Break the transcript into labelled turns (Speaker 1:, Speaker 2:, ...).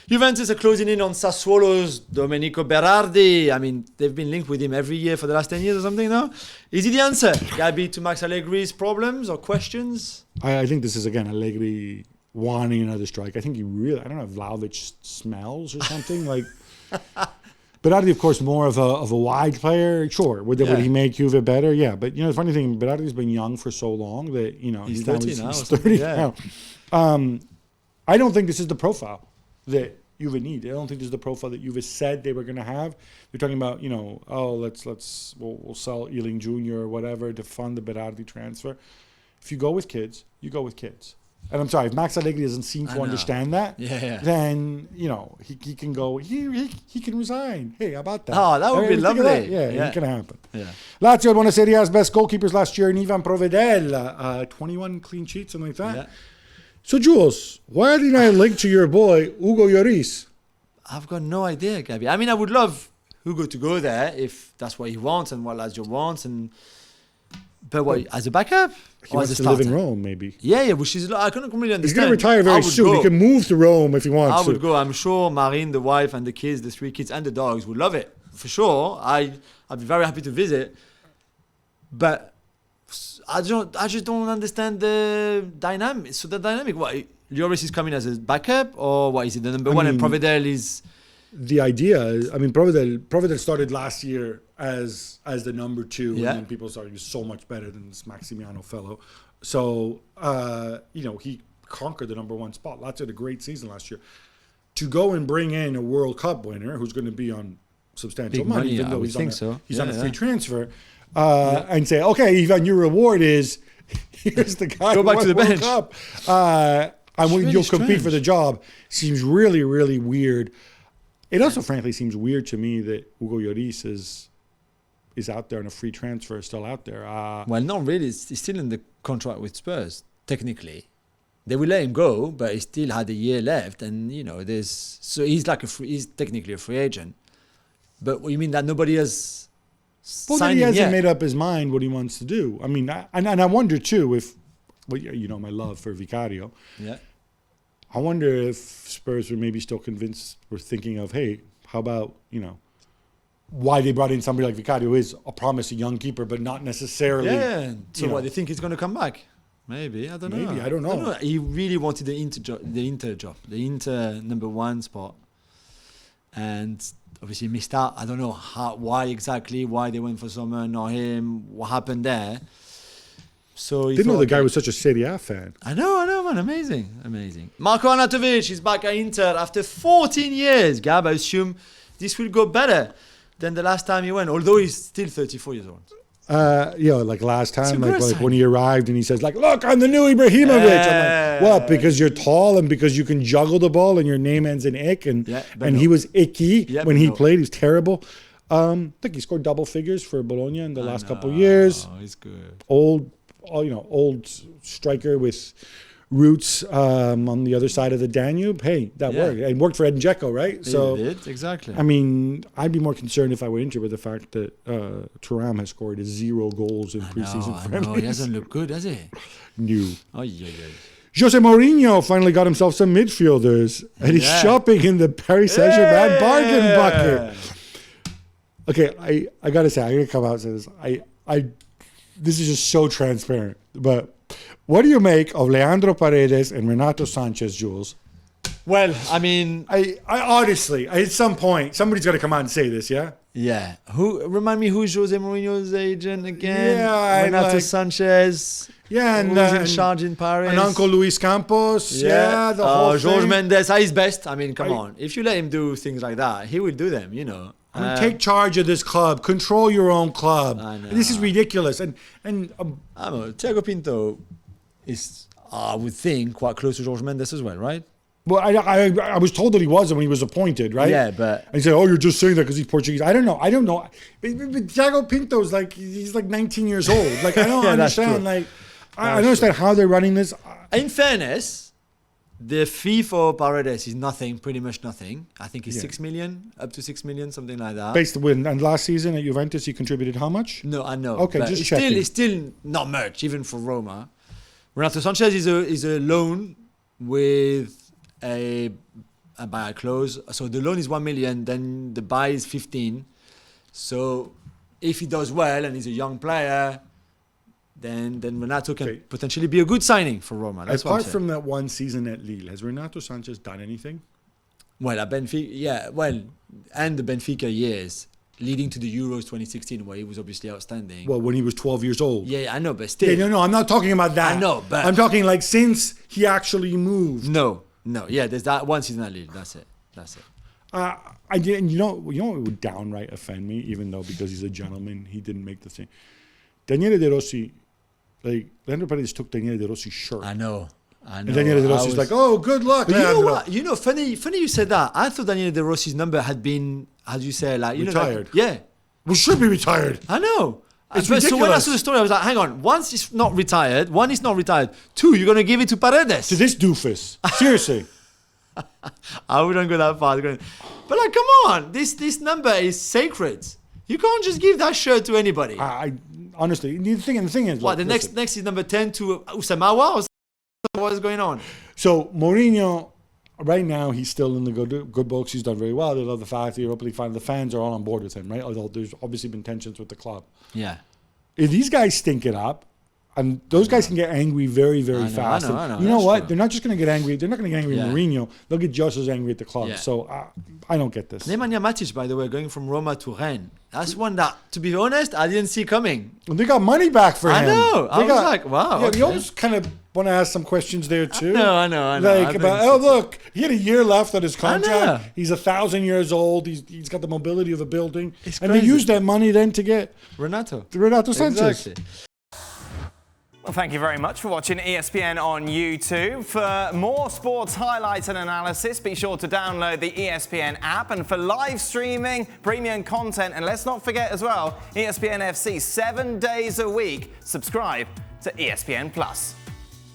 Speaker 1: Juventus are closing in on Sassuolo's Domenico Berardi. I mean, they've been linked with him every year for the last 10 years or something now. Is he the answer, Gabby, to Max Allegri's problems or questions?
Speaker 2: I think this is, again, Allegri wanting another strike. I think he really, I don't know if Vlahovic smells or something. Like, Berardi, of course, more of a wide player. Sure, would he make Juve better? Yeah, but the funny thing, Berardi's been young for so long that
Speaker 1: he's 30 now.
Speaker 2: He's 30 now. I don't think this is the profile that Juve need. I don't think this is the profile that Juve said they were going to have. They're talking about we'll sell Ealing Jr. or whatever to fund the Berardi transfer. If you go with kids, you go with kids. And I'm sorry, if Max Allegri doesn't seem to understand that, then he can go. He can resign. Hey, how about that?
Speaker 1: Oh, that would be lovely.
Speaker 2: Yeah, it can happen.
Speaker 1: Yeah.
Speaker 2: Lazio had one of Serie A's best goalkeepers last year in Ivan Provedel, 21 clean sheets, something like that.
Speaker 1: Yeah.
Speaker 2: So, Jules, why are they not linked to your boy Hugo Lloris?
Speaker 1: I've got no idea, Gabby. I mean, I would love Hugo to go there if that's what he wants and what Lazio wants, but what, as a backup?
Speaker 2: He wants to live in Rome, maybe.
Speaker 1: Yeah, which is, I couldn't really understand.
Speaker 2: He's going to retire very soon. He can move to Rome if he wants to.
Speaker 1: I would go. I'm sure Marine, the wife, and the kids, the 3 kids, and the dogs would love it. For sure. I'd be very happy to visit. But I just don't understand the dynamic. So the dynamic, what? Lloris is coming as a backup, or what is it? The number one, and Provedel is...
Speaker 2: The idea is, Provedel started last year as the number 2, and then people started, he was so much better than this Maximiano fellow. So, he conquered the number 1 spot. Lazio had a great season last year. To go and bring in a World Cup winner who's going to be on substantial money, even though he's on a free transfer, and say, okay, Ivan, your reward is, here's the guy
Speaker 1: go back to the
Speaker 2: World
Speaker 1: bench.
Speaker 2: Cup. And when you'll compete for the job. Seems really, really weird. It also, frankly, seems weird to me that Hugo Lloris is out there on a free transfer, still out there.
Speaker 1: Well, not really. He's still in the contract with Spurs, technically. They will let him go, but he still had a year left, and so he's he's technically a free agent. But you mean that nobody has signed him yet?
Speaker 2: He hasn't made up his mind what he wants to do. I mean, and I wonder too if, my love for Vicario. Yeah. I wonder if Spurs were maybe still convinced, were thinking of, hey, how about, why they brought in somebody like Vicario, who is a promising young keeper, but not necessarily.
Speaker 1: Yeah. So what, they think he's going to come back? Maybe. I don't know.
Speaker 2: Maybe. I don't know.
Speaker 1: He really wanted the Inter number 1 spot. And obviously missed out. I don't know why they went for Sommer, not him, what happened there. So
Speaker 2: didn't know the guy was such a Serie A fan.
Speaker 1: I know, man. Amazing. Marko Arnautovic is back at Inter after 14 years. Gab, I assume this will go better than the last time he went, although he's still 34 years old.
Speaker 2: Like last time, like when he arrived and he says, look, I'm the new Ibrahimovic. I'm like, what? Because you're tall and because you can juggle the ball and your name ends in ick, and he was icky when he played. He was terrible. I think he scored double figures for Bologna in the last couple of years.
Speaker 1: Oh, he's good.
Speaker 2: Old striker with roots on the other side of the Danube. Hey, that worked. It worked for Edin Dzeko, right?
Speaker 1: So it did, exactly.
Speaker 2: I mean, I'd be more concerned if I were Inter with the fact that Thuram has scored 0 goals in preseason friendlies.
Speaker 1: He hasn't looked good, has he?
Speaker 2: No.
Speaker 1: Oh, yeah.
Speaker 2: Jose Mourinho finally got himself some midfielders, and he's shopping in the Paris Saint-Germain bargain bucket. Okay, I gotta say, I'm gonna come out and say this. This is just so transparent. But what do you make of Leandro Paredes and Renato Sanches, Jules?
Speaker 1: Well, I mean,
Speaker 2: I honestly, at some point, somebody's got to come out and say this, yeah?
Speaker 1: Yeah. Remind me who's Jose Mourinho's agent again?
Speaker 2: Yeah,
Speaker 1: Renato Sanches.
Speaker 2: Yeah, and
Speaker 1: who's in charge in Paris?
Speaker 2: And Uncle Luis Campos. Yeah, the whole thing.
Speaker 1: George Mendes at his best. I mean, come on. If you let him do things like that, he will do them,
Speaker 2: take charge of this club. Control your own club.
Speaker 1: I know.
Speaker 2: This is ridiculous. And
Speaker 1: I don't know. Thiago Pinto is, I would think, quite close to George Mendes as well, right?
Speaker 2: Well, I was told that he wasn't when he was appointed, right?
Speaker 1: Yeah, but...
Speaker 2: And he said, you're just saying that because he's Portuguese. I don't know. But Thiago Pinto's he's 19 years old. I don't understand. I don't understand how they're running this.
Speaker 1: In fairness... The fee for Paredes is pretty much nothing. I think it's 6 million, up to 6 million, something like that.
Speaker 2: Based on and last season at Juventus, he contributed how much?
Speaker 1: No, I know.
Speaker 2: Okay, just checking.
Speaker 1: It's still not much, even for Roma. Renato Sanches is a loan with a a buyout clause. So the loan is 1 million, then the buy is 15. So if he does well and he's a young player, then Renato can potentially be a good signing for Roma. That's
Speaker 2: Apart from that one season at Lille, has Renato Sanches done anything?
Speaker 1: Well, at Benfica, and the Benfica years leading to the Euros 2016, where he was obviously outstanding.
Speaker 2: Well, when he was 12 years old.
Speaker 1: Yeah, I know, but still.
Speaker 2: Yeah, no, I'm not talking about that.
Speaker 1: I know, but...
Speaker 2: I'm talking like since he actually moved.
Speaker 1: No. Yeah, there's that one season at Lille. That's it.
Speaker 2: You know what would downright offend me, even though because he's a gentleman, he didn't make the thing. Daniele De Rossi, like, Leandro Paredes took Daniele De Rossi's shirt.
Speaker 1: I know.
Speaker 2: And Daniele De Rossi's like, oh, good luck,
Speaker 1: but
Speaker 2: Leandro.
Speaker 1: You know what? You know, funny you said that. I thought Daniele De Rossi's number had been, how do you say, like...
Speaker 2: Retired.
Speaker 1: Know, like, yeah.
Speaker 2: We should be retired.
Speaker 1: I know.
Speaker 2: It's ridiculous.
Speaker 1: So when I saw the story, I was like, hang on. One, it's not retired. One, it's not retired. Two, you're going to give it to Paredes.
Speaker 2: To this doofus. Seriously.
Speaker 1: I wouldn't go that far. But like, come on. This number is sacred. You can't just give that shirt to anybody.
Speaker 2: Honestly, the thing is...
Speaker 1: What, next is number 10 to Usamawa? Or what is going on?
Speaker 2: So, Mourinho... Right now, he's still in the good books. He's done very well. They love the fact the Europa League final. The fans are all on board with him, right? Although there's obviously been tensions with the club.
Speaker 1: Yeah.
Speaker 2: If these guys stink it up, and those guys can get angry very, very fast.
Speaker 1: I know.
Speaker 2: You know what?
Speaker 1: True.
Speaker 2: They're not just going to get angry. They're not going to get angry at Mourinho. They'll get just as angry at the club.
Speaker 1: Yeah.
Speaker 2: So I don't get this.
Speaker 1: Nemanja Matic, by the way, going from Roma to Rennes. That's one that, to be honest, I didn't see coming.
Speaker 2: And they got money back for him.
Speaker 1: I know. I was like, wow.
Speaker 2: Yeah,
Speaker 1: okay.
Speaker 2: You always kind of want to ask some questions there too.
Speaker 1: I know.
Speaker 2: Like about, look, he had a year left on his contract.
Speaker 1: I
Speaker 2: He's 1,000 years old. He's got the mobility of a building.
Speaker 1: It's
Speaker 2: and
Speaker 1: crazy.
Speaker 2: they used that money then to get
Speaker 1: Renato
Speaker 2: Sanches.
Speaker 1: Exactly.
Speaker 3: Well, thank you very much for watching ESPN on YouTube. For more sports highlights and analysis, be sure to download the ESPN app. And for live streaming, premium content, and let's not forget as well, ESPN FC 7 days a week. Subscribe to ESPN Plus.